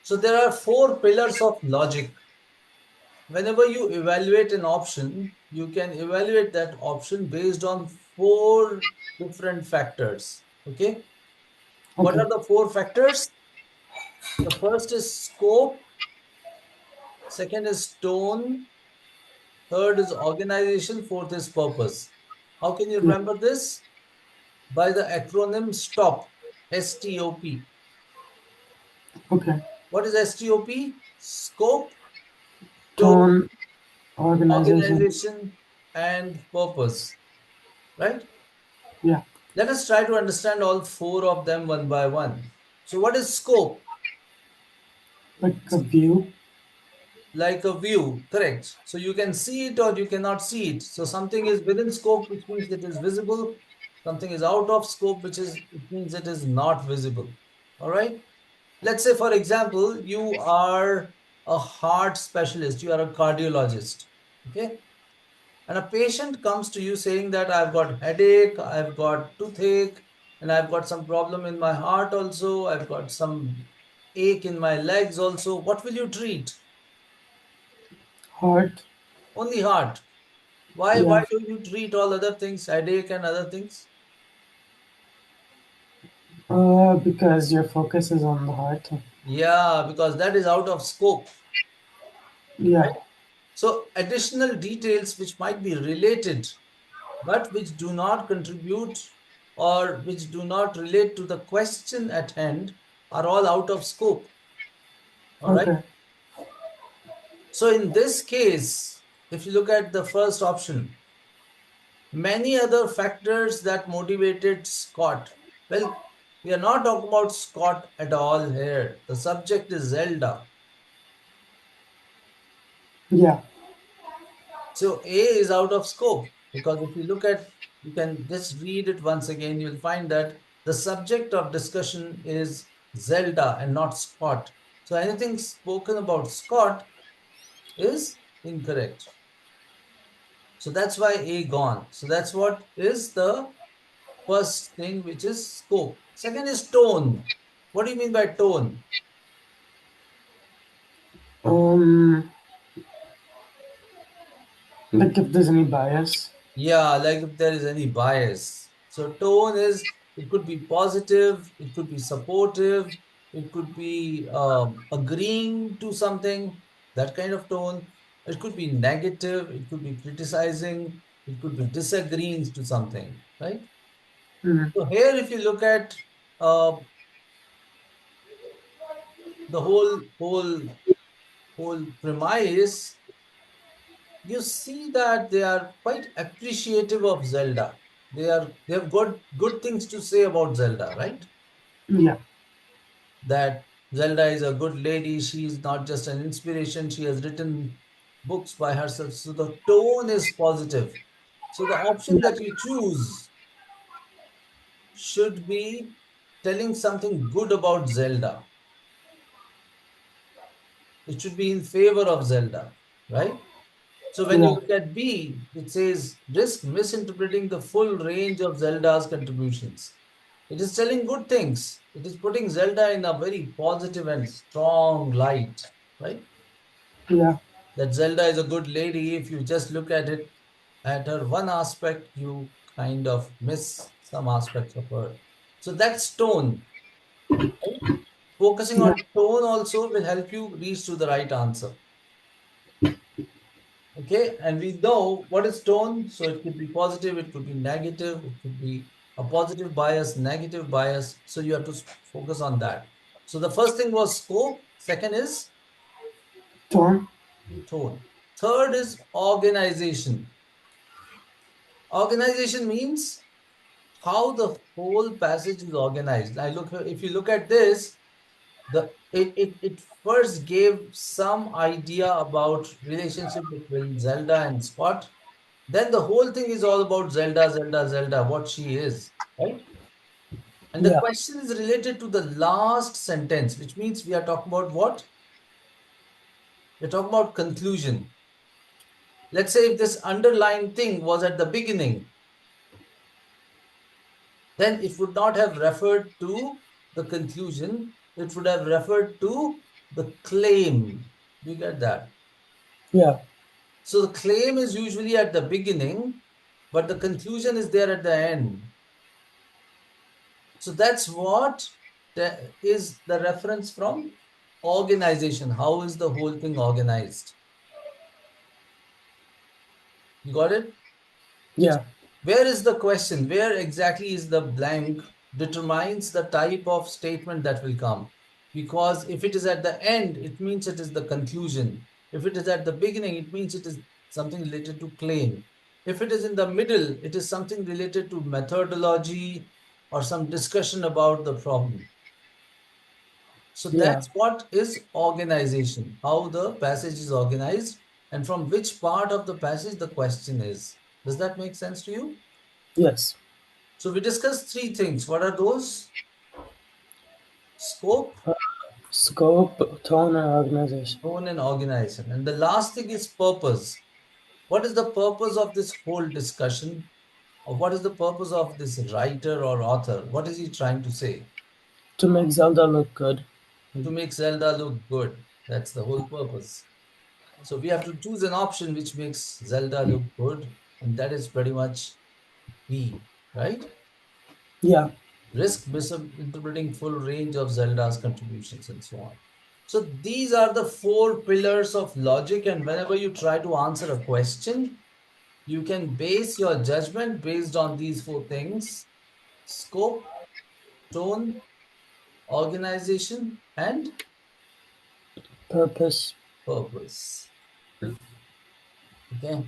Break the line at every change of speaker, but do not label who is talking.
So there are four pillars of logic. Whenever you evaluate an option, you can evaluate that option based on four different factors. Okay. What
Okay.
are the four factors? The first is scope, second is tone, third is organization, fourth is purpose. How can you
Yeah.
remember this? By the acronym STOP, STOP.
Okay.
What is STOP? Scope, tone,
Tone, organization.
organization, and purpose. Right?
Yeah.
Let us try to understand all four of them one by one. So, what is scope?
Like a view.
Like a view, correct. So, you can see it or you cannot see it. So, something is within scope, which means it is visible. Something is out of scope, it means it is not visible. All right. Let's say, for example, you are a heart specialist, you are a cardiologist. Okay. And a patient comes to you saying that I've got headache, I've got toothache, and I've got some problem in my heart also, I've got some ache in my legs also. What will you treat?
Heart.
Only heart. Why
Yeah.
don't you treat all other things, headache and other things?
Because your focus is on the heart.
Yeah, because that is out of scope,
Yeah.
right? So additional details which might be related but which do not contribute or which do not relate to the question at hand are all out of scope. All right.
Okay.
So in this case, if you look at the first option, many other factors that motivated Scott. Well, we are not talking about Scott at all here. The subject is Zelda.
Yeah.
So A is out of scope because if you look at, you can just read it once again, you'll find that the subject of discussion is Zelda and not Scott. So anything spoken about Scott is incorrect. So that's why A gone. So that's what is the first thing, which is scope. Second is tone. What do you mean by tone?
Um. Like if there's any bias.
Yeah, like if there is any bias. So tone is, it could be positive, it could be supportive, it could be agreeing to something, that kind of tone. It could be negative, it could be criticizing, it could be disagreeing to something, right?
Mm.
So here, if you look at uh, the whole premise, you see that they are quite appreciative of Zelda. They have got good things to say about Zelda, right?
Yeah.
That Zelda is a good lady. She is not just an inspiration. She has written books by herself. So the tone is positive. So the option
Yeah.
that you choose should be telling something good about Zelda. It should be in favor of Zelda, right? So when you
Yeah.
look at B, it says risk misinterpreting the full range of Zelda's contributions. It is telling good things. It is putting Zelda in a very positive and strong light, right?
Yeah.
That Zelda is a good lady. If you just look at it at her one aspect, you kind of miss some aspects of her. So that's tone, right? Focusing
Yeah.
on tone also will help you reach to the right answer. Okay, and we know what is tone, so it could be positive, it could be negative, it could be a positive bias, negative bias. So you have to focus on that. So the first thing was scope, second is
Tone.
tone, third is organization. Organization means how the whole passage is organized. I look, if you look at this, it first gave some idea about relationship between Zelda and Scott. Then the whole thing is all about Zelda, Zelda, Zelda, what she is, right? And the
Yeah.
question is related to the last sentence, which means we are talking about what? We're talking about conclusion. Let's say if this underlying thing was at the beginning, then it would not have referred to the conclusion. It would have referred to the claim. Do you get that?
Yeah.
So the claim is usually at the beginning, but the conclusion is there at the end. So that's what is the reference from organization. How is the whole thing organized? You got it?
Yeah.
Where is the question? Where exactly is the blank determines the type of statement that will come. Because if it is at the end, it means it is the conclusion. If it is at the beginning, it means it is something related to claim. If it is in the middle, it is something related to methodology or some discussion about the problem. So
Yeah.
that's what is organization, how the passage is organized, and from which part of the passage the question is. Does that make sense to you?
Yes.
So we discussed three things. What are those? Scope,
Scope, tone, and organization.
tone, and organization. And the last thing is purpose. What is the purpose of this whole discussion? Or what is the purpose of this writer or author? What is he trying to say?
To make Zelda look good.
To make Zelda look good. That's the whole purpose. So we have to choose an option which makes Zelda look good, and that is pretty much B, right?
Yeah.
Risk misinterpreting full range of Zelda's contributions and so on. So these are the four pillars of logic, and whenever you try to answer a question, you can base your judgment based on these four things: scope, tone, organization, and
Purpose.
purpose. Okay.